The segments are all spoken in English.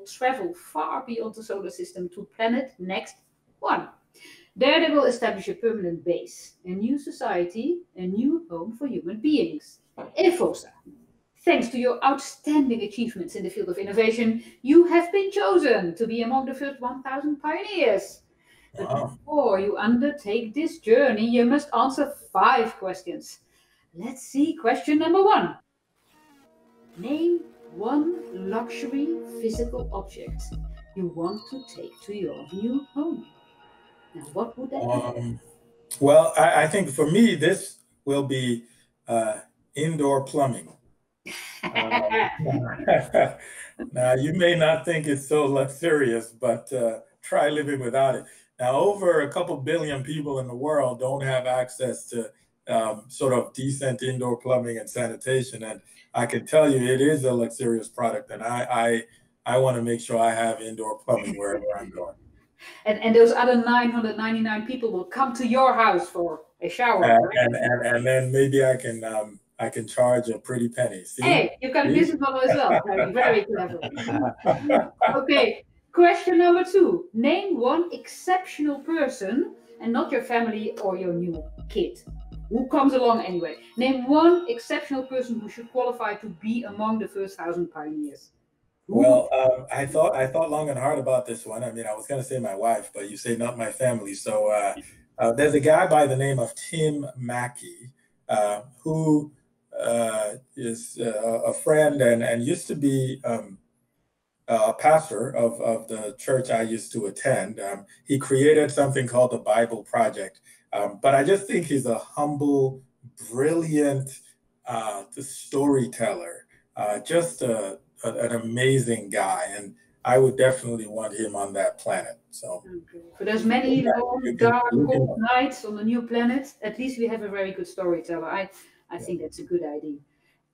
travel far beyond the solar system to planet next one. There they will establish a permanent base, a new society, a new home for human beings. Efosa, thanks to your outstanding achievements in the field of innovation, you have been chosen to be among the first 1,000 pioneers. But before you undertake this journey, you must answer 5 questions. Let's see question number 1. Name one luxury physical object you want to take to your new home. Now, what would that be? Well, I think for me, this will be indoor plumbing. Now, you may not think it's so luxurious, but try living without it. Now, over a couple billion people in the world don't have access to sort of decent indoor plumbing and sanitation. And I can tell you it is a luxurious product. And I want to make sure I have indoor plumbing wherever I'm going. And those other 999 people will come to your house for a shower. And then maybe I can charge a pretty penny. See? Hey, you've got a business model as well. Very, very clever. Okay, question number 2. Name one exceptional person, and not your family or your new kid, who comes along anyway. Name one exceptional person who should qualify to be among the first 1,000 pioneers. Well, I thought long and hard about this one. I mean, I was going to say my wife, but you say not my family. So there's a guy by the name of Tim Mackey, who is a friend and used to be a pastor of the church I used to attend. He created something called the Bible Project. But I just think he's a humble, brilliant storyteller, just an amazing guy. And I would definitely want him on that planet. So for those many long, dark, cold nights on a new planet, at least we have a very good storyteller. I think that's a good idea.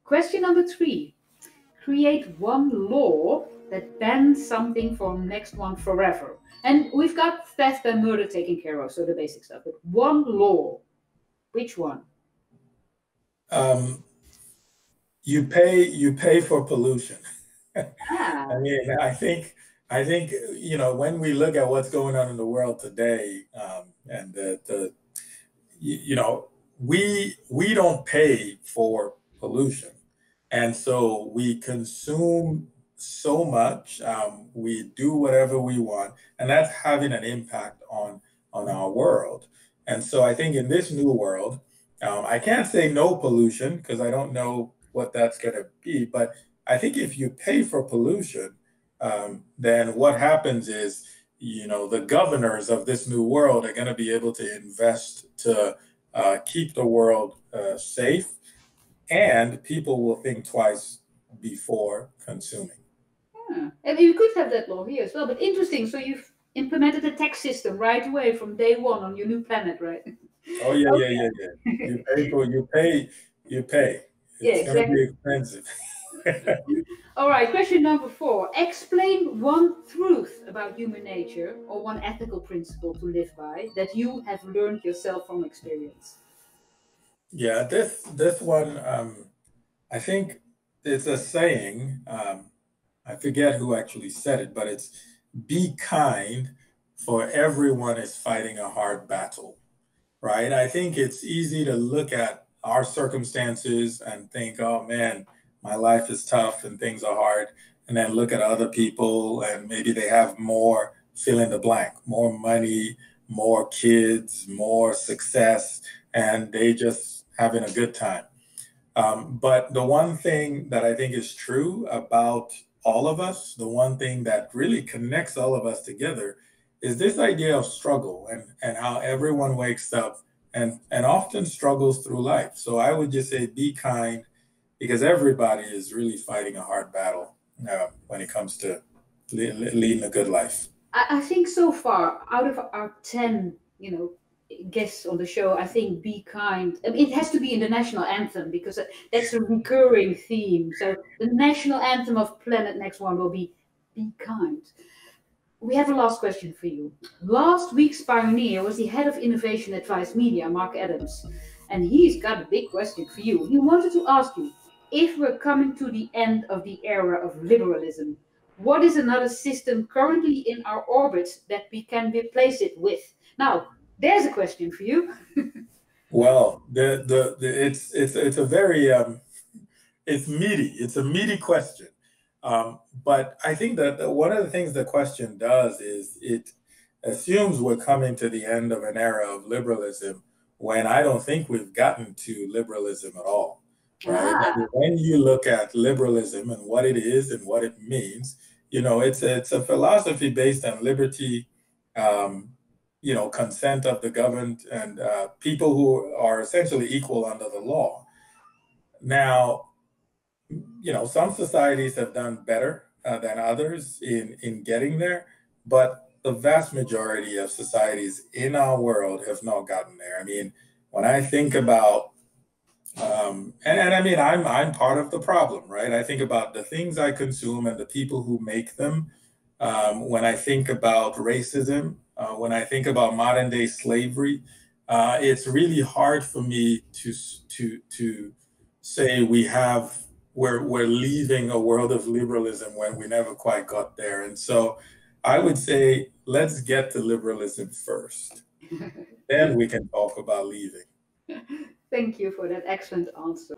Question number 3. Create one law that bans something from next one forever. And we've got theft and murder taken care of, so the basic stuff. But one law, which one? You pay for pollution. I mean, I think when we look at what's going on in the world today, and we don't pay for pollution, and so we consume so much, we do whatever we want, and that's having an impact on our world. And so I think in this new world, I can't say no pollution because I don't know what that's going to be, but I think if you pay for pollution, then what happens is, the governors of this new world are going to be able to invest to keep the world safe, and people will think twice before consuming. And you could have that law here as well, but interesting. So you've implemented a tax system right away from day one on your new planet, right? Oh yeah, yeah. You pay. It's going to be expensive. All right, question number 4. Explain one truth about human nature or one ethical principle to live by that you have learned yourself from experience. Yeah, this one, I think it's a saying. I forget who actually said it, but it's be kind, for everyone is fighting a hard battle, right? I think it's easy to look at our circumstances and think, oh man, my life is tough and things are hard. And then look at other people and maybe they have more, fill in the blank, more money, more kids, more success, and they just having a good time. But the one thing that I think is true about all of us, the one thing that really connects all of us together is this idea of struggle and how everyone wakes up and often struggles through life. So I would just say be kind, because everybody is really fighting a hard battle when it comes to leading a good life. I think so far, out of our 10, guests on the show, I think be kind. It has to be in the national anthem because that's a recurring theme. So the national anthem of Planet Next One will be kind. We have a last question for you. Last week's pioneer was the head of innovation at Vice Media, Mark Adams. And he's got a big question for you. He wanted to ask you, if we're coming to the end of the era of liberalism, What is another system currently in our orbit that we can replace it with? Now, there's a question for you. Well, it's a very it's meaty. It's a meaty question. But I think that one of the things the question does is it assumes we're coming to the end of an era of liberalism when I don't think we've gotten to liberalism at all, right? I Ah, mean, when you look at liberalism and what it is and what it means, it's a philosophy based on liberty, um, consent of the governed, and people who are essentially equal under the law. Now, some societies have done better than others in getting there, but the vast majority of societies in our world have not gotten there. I mean, when I think about, and I mean, I'm part of the problem, right? I think about the things I consume and the people who make them. When I think about racism, when I think about modern day slavery, it's really hard for me to say we're leaving a world of liberalism when we never quite got there. And so I would say let's get to liberalism first. Then we can talk about leaving. thank you for that excellent answer.